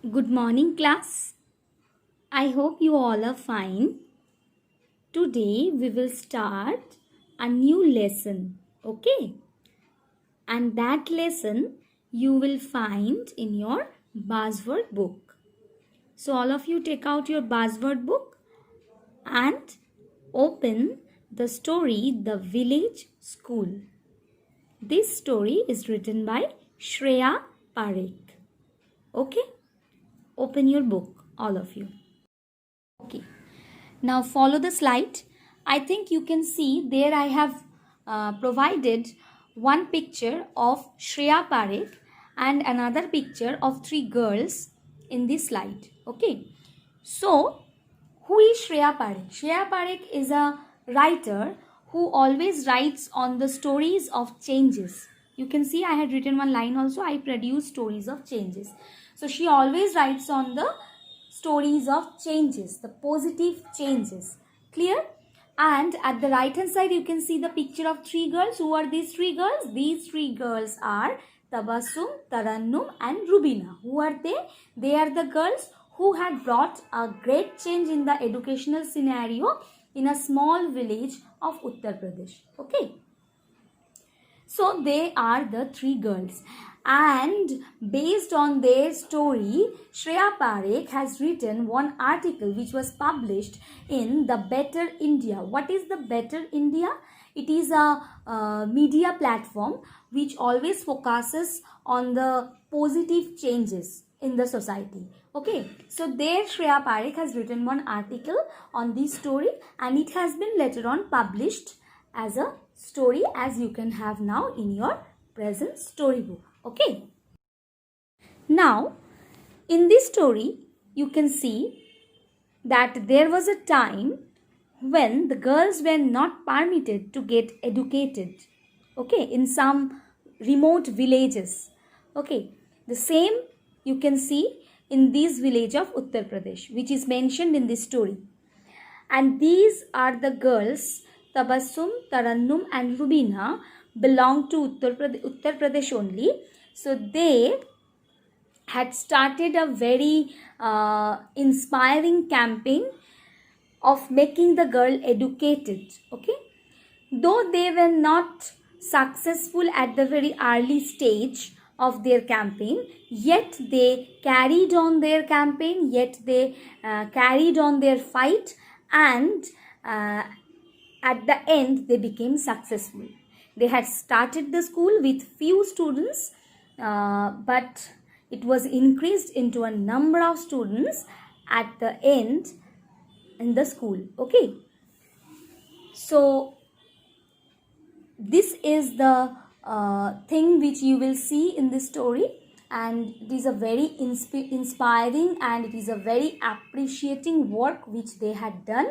Good morning, class. I hope you all are fine. Today we will start a new lesson, okay? And that lesson you will find in your buzzword book. So, all of you take out your buzzword book and open the story The Village School. This story is written by Shreya Parekh. Okay? Open your book, all of you. Okay. Now follow the slide. I think you can see there I have provided one picture of Shreya Parekh and another picture of three girls in this slide. Okay. So, who is Shreya Parekh? Shreya Parekh is a writer who always writes on the stories of changes. You can see I had written one line also. I produce stories of changes. So, she always writes on the stories of changes, the positive changes. Clear? And at the right hand side, you can see the picture of three girls. Who are these three girls? These three girls are Tabassum, Tarannum and Rubina. Who are they? They are the girls who had brought a great change in the educational scenario in a small village of Uttar Pradesh. Okay. So they are the three girls, and based on their story, Shreya Parekh has written one article which was published in the Better India. What is the Better India? It is a media platform which always focuses on the positive changes in the society. Okay, so there Shreya Parekh has written one article on this story, and it has been later on published as a story, as you can have now in your present storybook. Okay. Now, in this story, you can see that there was a time when the girls were not permitted to get educated. Okay, in some remote villages. Okay, the same you can see in this village of Uttar Pradesh, which is mentioned in this story. And these are the girls, Tabassum, Tarannum and Rubina, belong to Uttar Pradesh only. So they had started a very inspiring campaign of making the girl educated. Okay, though they were not successful at the very early stage of their campaign, yet they carried on their campaign, yet they carried on their fight, and at the end they became successful. They had started the school with few students, but it was increased into a number of students at the end in the school. Okay, so this is the thing which you will see in this story, and it is a very inspiring and it is a very appreciating work which they had done.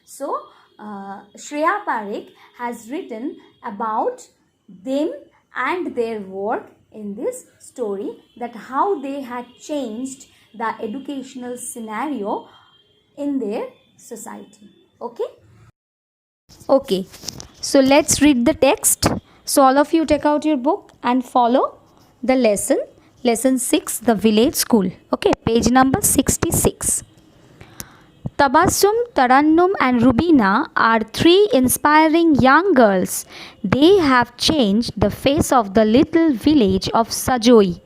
So Shreya Parekh has written about them and their work in this story, that how they had changed the educational scenario in their society. Okay, so let's read the text. So all of you take out your book and follow the lesson. Lesson 6, The Village School. Okay, page number 66. Tabassum, Tarannum and Rubina are three inspiring young girls. They have changed the face of the little village of Sajoi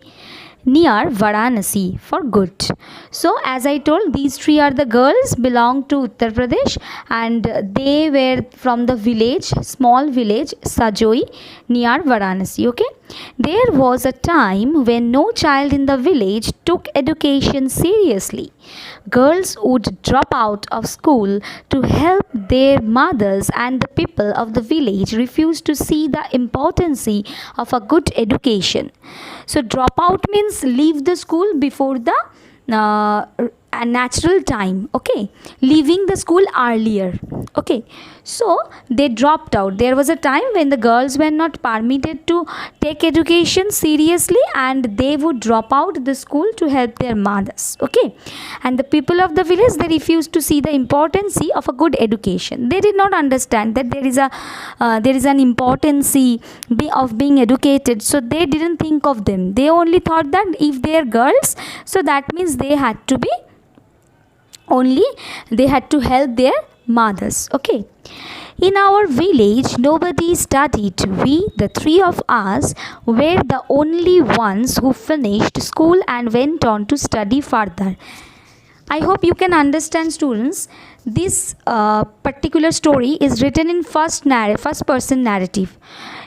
near Varanasi for good. So as I told, these three are the girls belong to Uttar Pradesh, and they were from the village, small village Sajoi near Varanasi. Okay, there was a time when no child in the village took education seriously. Girls would drop out of school to help their mothers, and the people of the village refused to see the importance of a good education. So drop out means leave the school before the a natural time, okay, leaving the school earlier. Okay, so they dropped out. There was a time when the girls were not permitted to take education seriously, and they would drop out the school to help their mothers. Okay, and the people of the village, they refused to see the importance of a good education. They did not understand that there is an importance of being educated, so they didn't think of them. They only thought that if they are girls, so that means they had to be only, they had to help their mothers. Okay, in our village nobody studied. We, the three of us, were the only ones who finished school and went on to study further. I hope you can understand, students. This particular story is written in first person narrative.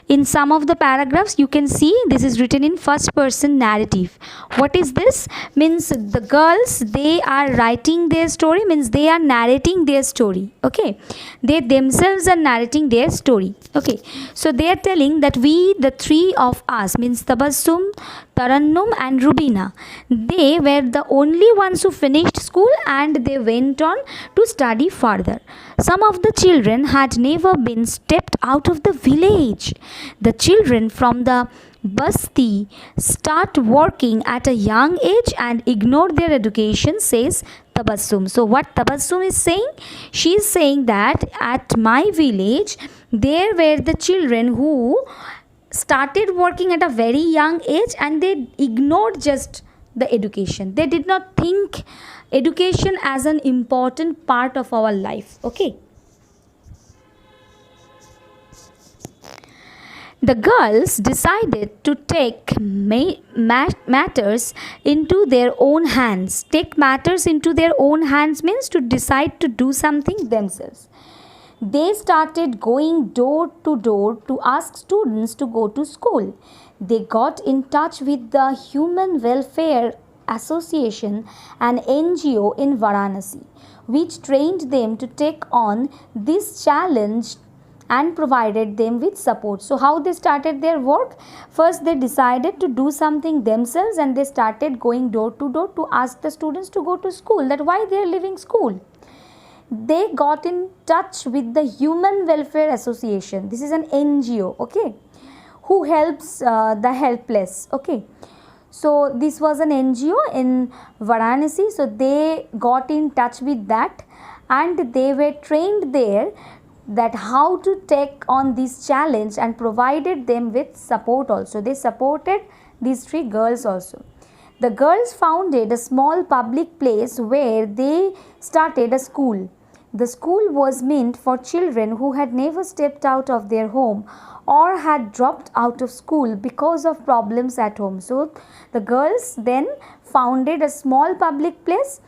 In some of the paragraphs you can see this is written in first person narrative. What is this? Means the girls, they are writing their story, means they are narrating their story. Okay, they themselves are narrating their story. Okay, so they are telling that we, the three of us, means Tabassum, Tarannum and Rubina, they were the only ones who finished school and they went on to study further. Some of the children had never been stepped out of the village. The children from the Basti start working at a young age and ignore their education, says Tabassum. So what Tabassum is saying? She is saying that at my village there were the children who started working at a very young age and they ignored just the education. They did not think education as an important part of our life. Okay, the girls decided to take matters into their own hands. Take matters into their own hands means to decide to do something themselves. They started going door to door to ask students to go to school. They got in touch with the Human Welfare Association, an NGO in Varanasi, which trained them to take on this challenge and provided them with support. So how they started their work? First they decided to do something themselves and they started going door to door to ask the students to go to school, that why they are leaving school. They got in touch with the Human Welfare Association. This is an NGO, okay, who helps the helpless. Okay, so this was an NGO in Varanasi. So they got in touch with that and they were trained there that how to take on this challenge and provided them with support also. They supported these three girls also. The girls founded a small public place where they started a school. The school was meant for children who had never stepped out of their home or had dropped out of school because of problems at home. So the girls then founded a small public place,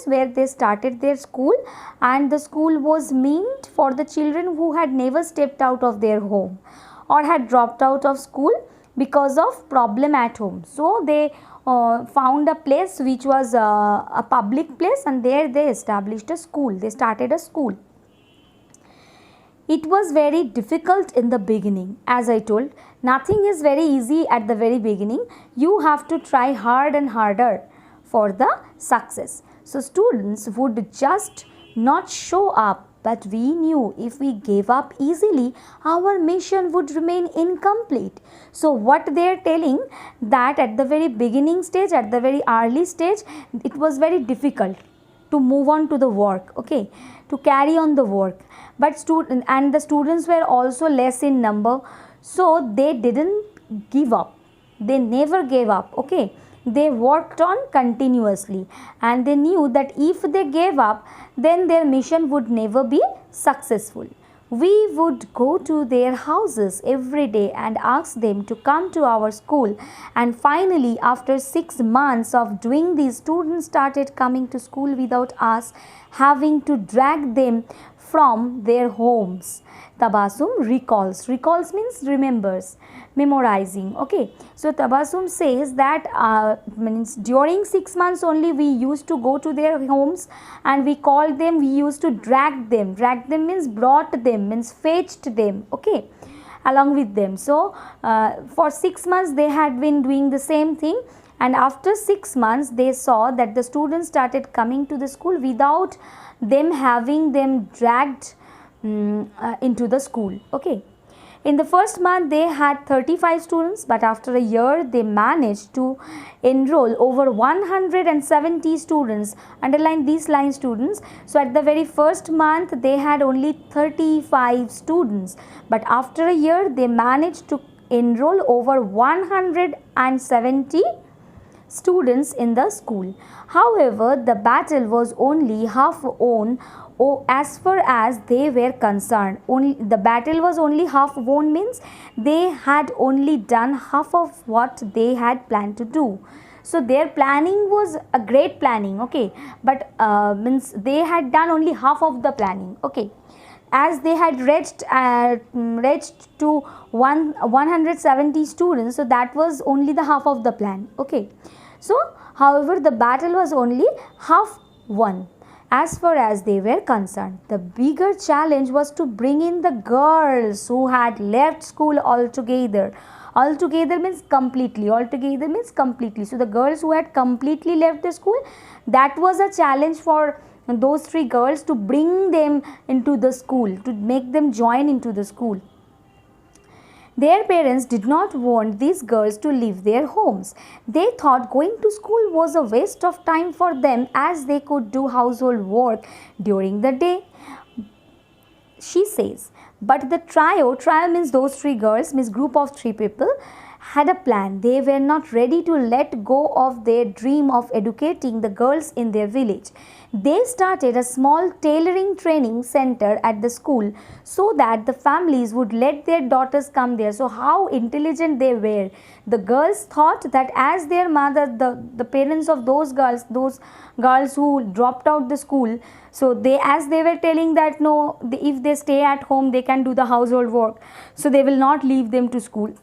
where they started their school, and the school was meant for the children who had never stepped out of their home or had dropped out of school because of problem at home. So they found a place which was a public place, and there they established a school. They started a school. It was very difficult in the beginning. As I told, nothing is very easy at the very beginning. You have to try hard and harder for the success. So students would just not show up, but we knew if we gave up easily, our mission would remain incomplete. So what they are telling, that at the very beginning stage, at the very early stage, it was very difficult to move on to the work, okay, to carry on the work. But the students were also less in number, so they didn't give up. They never gave up, okay. They worked on continuously and they knew that if they gave up, then their mission would never be successful. We would go to their houses every day and ask them to come to our school, and finally after 6 months of doing this, students started coming to school without us having to drag them from their homes. Tabassum recalls. Recalls means remembers, memorizing. Okay, so Tabassum says that means during 6 months only we used to go to their homes and we called them, we used to drag them. Drag them means brought them, means fetched them, okay, along with them. So for 6 months they had been doing the same thing, and after 6 months they saw that the students started coming to the school without them having them dragged into the school. Okay. In the first month they had 35 students, but after a year they managed to enroll over 170 students. Underline these lines, students. So at the very first month they had only 35 students, but after a year they managed to enroll over 170 students in the school. However, the battle was only half won. As far as they were concerned, only the battle was only half won, means they had only done half of what they had planned to do. So their planning was a great planning, okay, but means they had done only half of the planning, okay. As they had reached to 170 students, so that was only the half of the plan, okay. So however, the battle was only half won as far as they were concerned. The bigger challenge was to bring in the girls who had left school altogether. Altogether means completely. Altogether means completely. So the girls who had completely left the school, that was a challenge for those 3 girls, to bring them into the school, to make them join into the school. Their parents did not want these girls to leave their homes. They thought going to school was a waste of time for them, as they could do household work during the day. She says, but the trio means those 3 girls, means group of 3 people, had a plan. They were not ready to let go of their dream of educating the girls in their village. They started a small tailoring training center at the school so that the families would let their daughters come there. So how intelligent they were. The girls thought that as their mother, the parents of those girls who dropped out the school, so as they were telling that no, if they stay at home they can do the household work, so they will not leave them to school.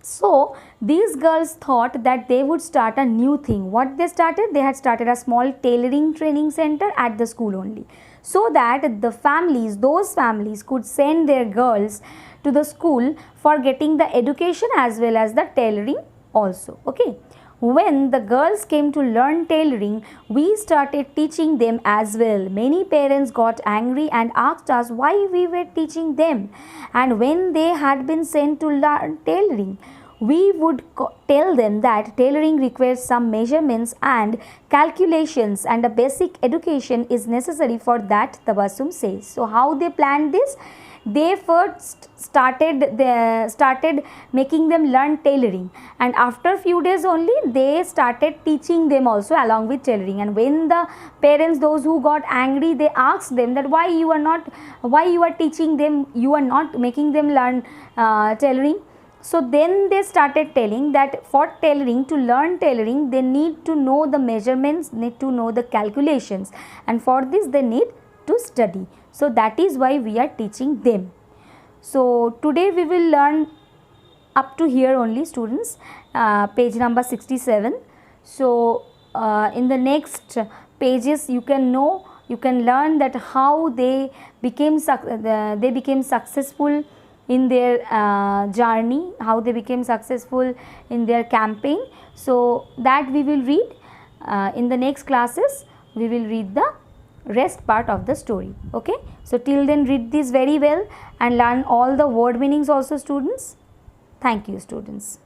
So these girls thought that they would start a new thing. What they started? They had started a small tailoring training center at the school only, so that the families, those families could send their girls to the school for getting the education as well as the tailoring also. Okay. When the girls came to learn tailoring, we started teaching them as well. Many parents got angry and asked us why we were teaching them. And when they had been sent to learn tailoring, we would tell them that tailoring requires some measurements and calculations, and a basic education is necessary for that, Tabassum says. So how they planned this? They first started making them learn tailoring, and after few days only they started teaching them also along with tailoring. And when the parents, those who got angry, they asked them that why you are teaching them, you are not making them learn tailoring. So then they started telling that for tailoring, to learn tailoring, they need to know the measurements, need to know the calculations, and for this they need to study. So that is why we are teaching them. So today we will learn up to here only, students, page number 67. So in the next pages you can learn that how they became successful in their journey, how they became successful in their campaign. So that we will read in the next classes. We will read the rest part of the story. Okay. So till then read this very well and learn all the word meanings also, students. Thank you, students.